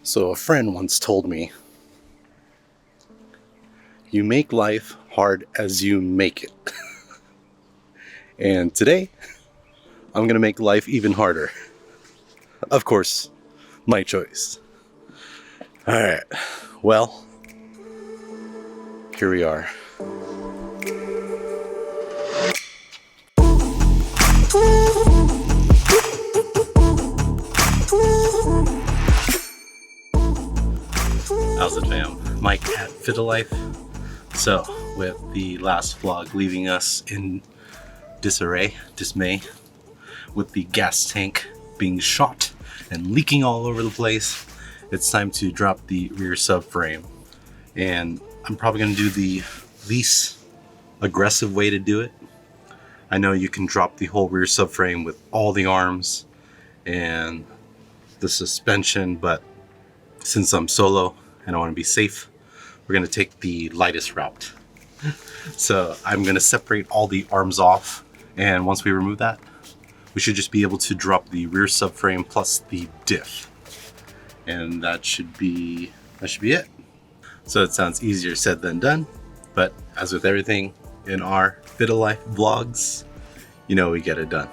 So a friend once told me, you make life hard as you make it. And today, I'm going to make life even harder. Of course, my choice. Alright, well, here we are. How's it, fam? Mike at Fiddle-Life. So, with the last vlog leaving us in dismay, with the gas tank being shot and leaking all over the place, it's time to drop the rear subframe. And I'm probably going to do the least aggressive way to do it. I know you can drop the whole rear subframe with all the arms and the suspension, but since I'm solo and I want to be safe, we're going to take the lightest route. So I'm going to separate all the arms off, and once we remove that, we should just be able to drop the rear subframe plus the diff. And that should be it. So it sounds easier said than done, but as with everything in our Fiddle-Life vlogs, you know we get it done.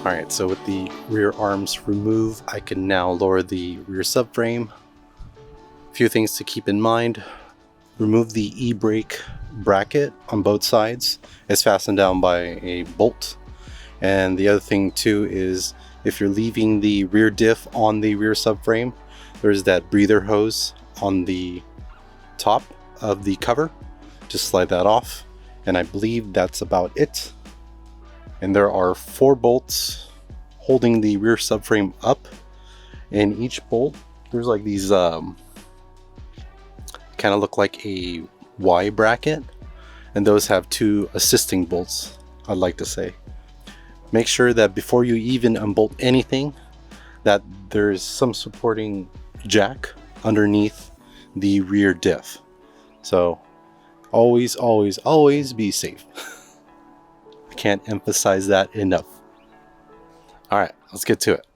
Alright, so with the rear arms removed, I can now lower the rear subframe. A few things to keep in mind. Remove the e-brake bracket on both sides. It's fastened down by a bolt. And the other thing too is, if you're leaving the rear diff on the rear subframe, there's that breather hose on the top of the cover. Just slide that off. And I believe that's about it. And there are 4 bolts holding the rear subframe up, and each bolt, there's like these kind of look like a Y bracket, and those have 2 assisting bolts, I'd like to say. Make sure that before you even unbolt anything, that there's some supporting jack underneath the rear diff. So always be safe. I can't emphasize that enough. All right, let's get to it.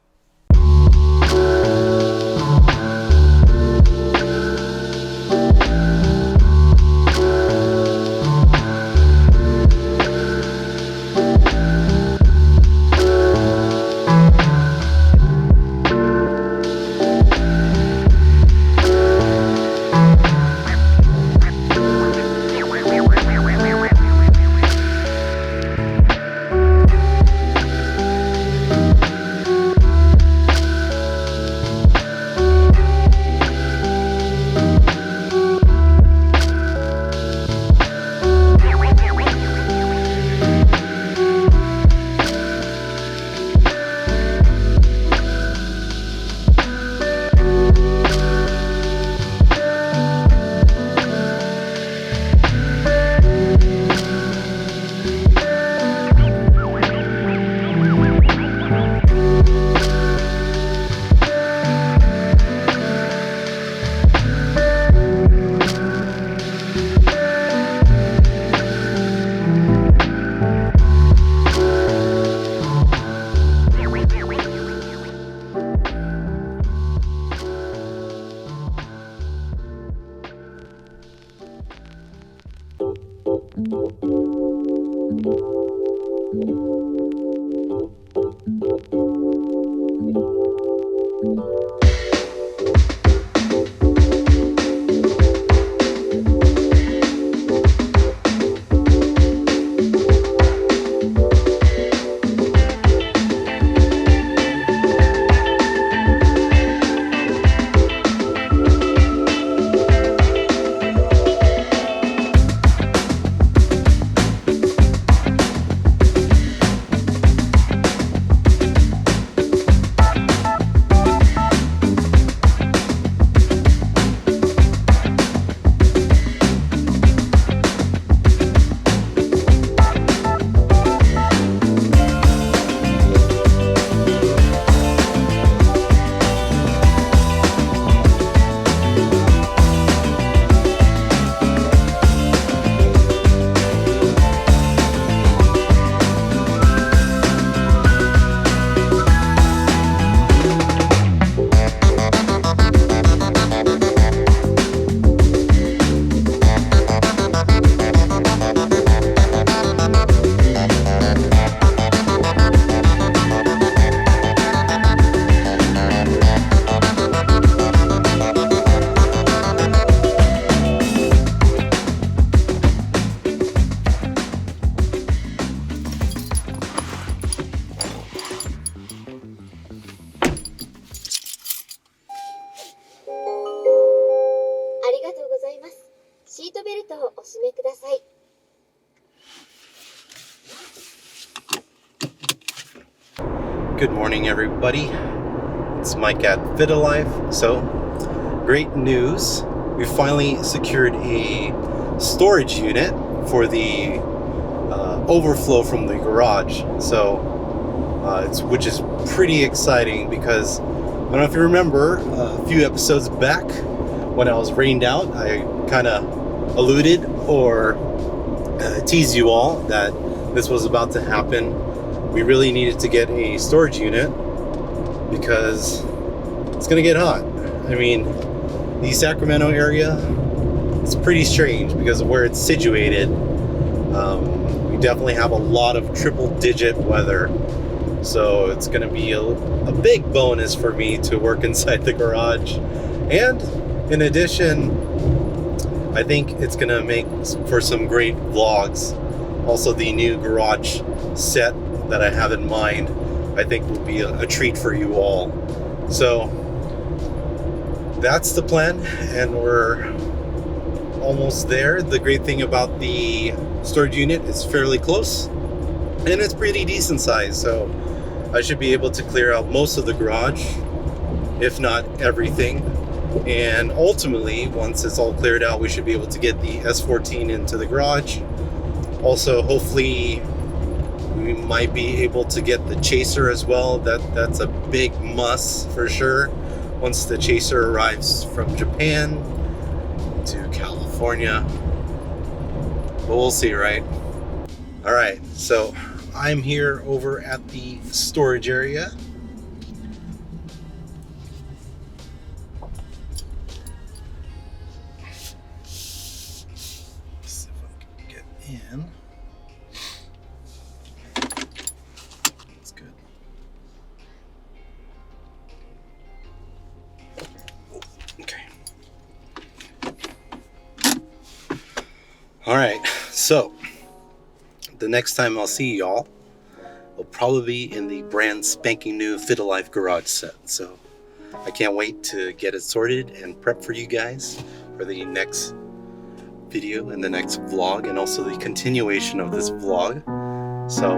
締めください。 Good morning, everybody. It's Mike at Vitalife. So, great news. We finally secured a storage unit for the overflow from the garage. So, which is pretty exciting because I don't know if you remember a few episodes back when I was rained out, I kind of alluded or teased you all that this was about to happen. We really needed to get a storage unit because it's gonna get hot. I mean, the Sacramento area, it's pretty strange because of where it's situated. We definitely have a lot of triple-digit weather, so it's gonna be a big bonus for me to work inside the garage. And in addition, I think it's gonna make for some great vlogs. Also, the new garage set that I have in mind, I think will be a treat for you all. So that's the plan, and we're almost there. The great thing about the storage unit is fairly close, and it's pretty decent size, so I should be able to clear out most of the garage, if not everything. And ultimately, once it's all cleared out, we should be able to get the S14 into the garage. Also, hopefully we might be able to get the chaser as well. That's a big must for sure once the chaser arrives from Japan to California. But we'll see, right? All right, so I'm here over at the storage area. Let's see if I can get in. Alright, so the next time I'll see y'all will probably be in the brand spanking new Vitalife garage set. So I can't wait to get it sorted and prep for you guys for the next video and the next vlog, and also the continuation of this vlog. So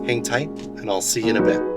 hang tight, and I'll see you in a bit.